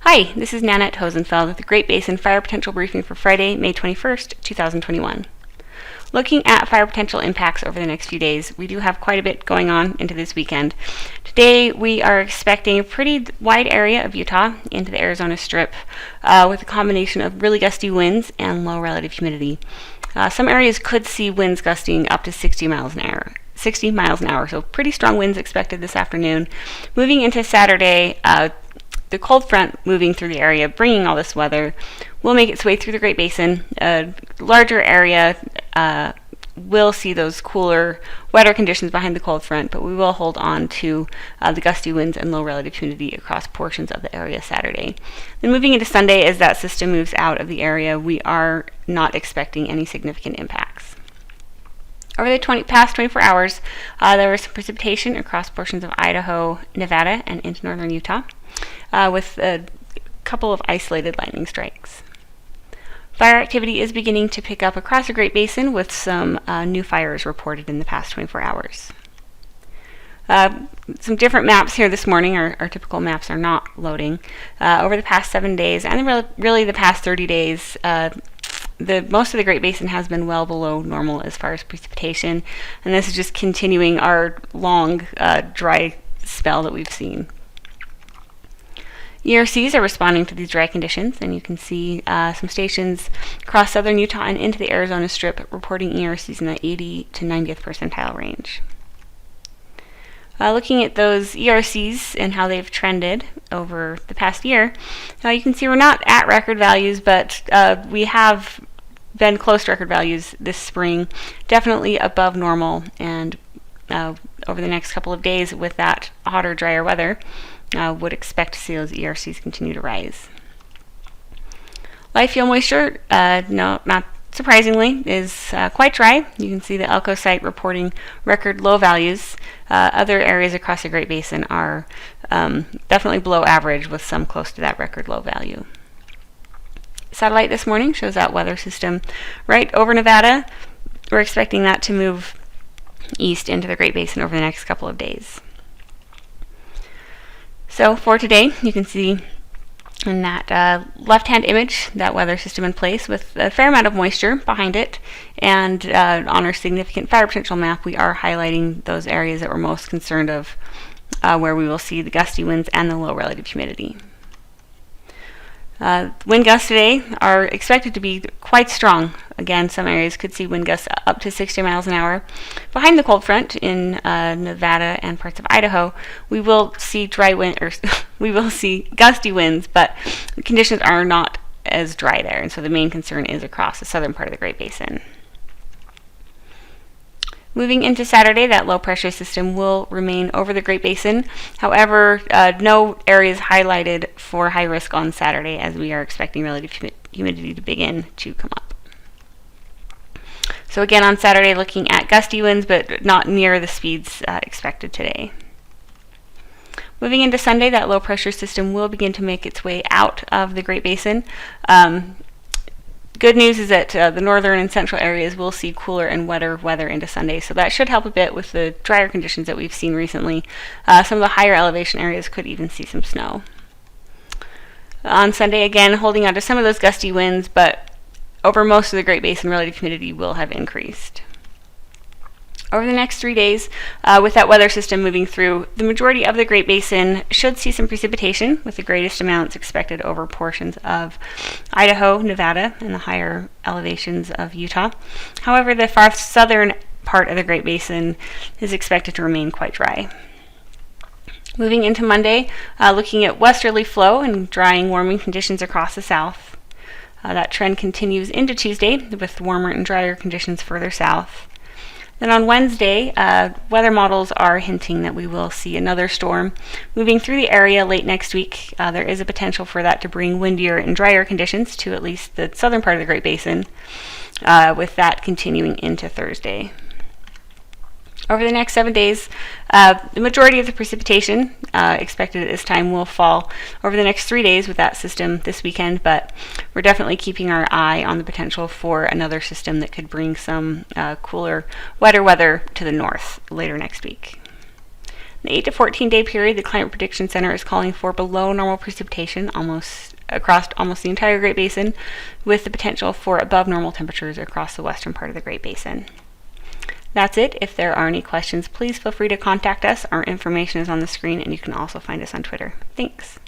Hi, this is Nanette Hosenfeld with the Great Basin Fire Potential Briefing for Friday, May 21st, 2021. Looking at fire potential impacts over the next few days, we do have quite a bit going on into this weekend. Today we are expecting a pretty wide area of Utah into the Arizona Strip with a combination of really gusty winds and low relative humidity. Some areas could see winds gusting up to 60 miles an hour, so pretty strong winds expected this afternoon. Moving into Saturday, the cold front moving through the area, bringing all this weather, will make its way through the Great Basin. A larger area will see those cooler, wetter conditions behind the cold front, but we will hold on to the gusty winds and low relative humidity across portions of the area Saturday. Then moving into Sunday, as that system moves out of the area, we are not expecting any significant impacts. Over the past 24 hours, there was some precipitation across portions of Idaho, Nevada, and into northern Utah, with a couple of isolated lightning strikes. Fire activity is beginning to pick up across the Great Basin, with some new fires reported in the past 24 hours. Some different maps here this morning. Our typical maps are not loading. Over the past 7 days, and really the past 30 days, most of the Great Basin has been well below normal as far as precipitation, and this is just continuing our long dry spell that we've seen. ERCs are responding to these dry conditions, and you can see some stations across southern Utah and into the Arizona Strip reporting ERCs in the 80 to 90th percentile range. Looking at those ERCs and how they've trended over the past year, you can see we're not at record values, but we have been close to record values this spring, definitely above normal, and over the next couple of days with that hotter, drier weather, would expect to see those ERCs continue to rise. Live fuel moisture, not surprisingly, is quite dry. You can see the Elko site reporting record low values. Other areas across the Great Basin are definitely below average, with some close to that record low value. Satellite this morning shows that weather system right over Nevada. We're expecting that to move east into the Great Basin over the next couple of days. So for today, you can see in that left-hand image that weather system in place with a fair amount of moisture behind it, and on our significant fire potential map, we are highlighting those areas that we're most concerned of, where we will see the gusty winds and the low relative humidity. Wind gusts today are expected to be quite strong. Again, some areas could see wind gusts up to 60 miles an hour. Behind the cold front in Nevada and parts of Idaho, we will see we will see gusty winds, but the conditions are not as dry there, and so the main concern is across the southern part of the Great Basin. Moving into Saturday, that low pressure system will remain over the Great Basin. However, no areas highlighted for high risk on Saturday, as we are expecting relative humidity to begin to come up. So again, on Saturday, looking at gusty winds, but not near the speeds expected today. Moving into Sunday, that low pressure system will begin to make its way out of the Great Basin. Good news is that the northern and central areas will see cooler and wetter weather into Sunday, so that should help a bit with the drier conditions that we've seen recently. Some of the higher elevation areas could even see some snow. On Sunday, again, holding on to some of those gusty winds, but over most of the Great Basin, relative humidity will have increased. Over the next 3 days, with that weather system moving through, the majority of the Great Basin should see some precipitation, with the greatest amounts expected over portions of Idaho, Nevada, and the higher elevations of Utah. However, the far southern part of the Great Basin is expected to remain quite dry. Moving into Monday, looking at westerly flow and drying, warming conditions across the south. That trend continues into Tuesday, with warmer and drier conditions further south. Then on Wednesday, weather models are hinting that we will see another storm moving through the area late next week. There is a potential for that to bring windier and drier conditions to at least the southern part of the Great Basin, with that continuing into Thursday. Over the next 7 days, the majority of the precipitation expected at this time will fall over the next 3 days with that system this weekend, but we're definitely keeping our eye on the potential for another system that could bring some cooler, wetter weather to the north later next week. the 8 to 14 day period, the Climate Prediction Center is calling for below normal precipitation across almost the entire Great Basin, with the potential for above normal temperatures across the western part of the Great Basin. That's it. If there are any questions, please feel free to contact us. Our information is on the screen, and you can also find us on Twitter. Thanks.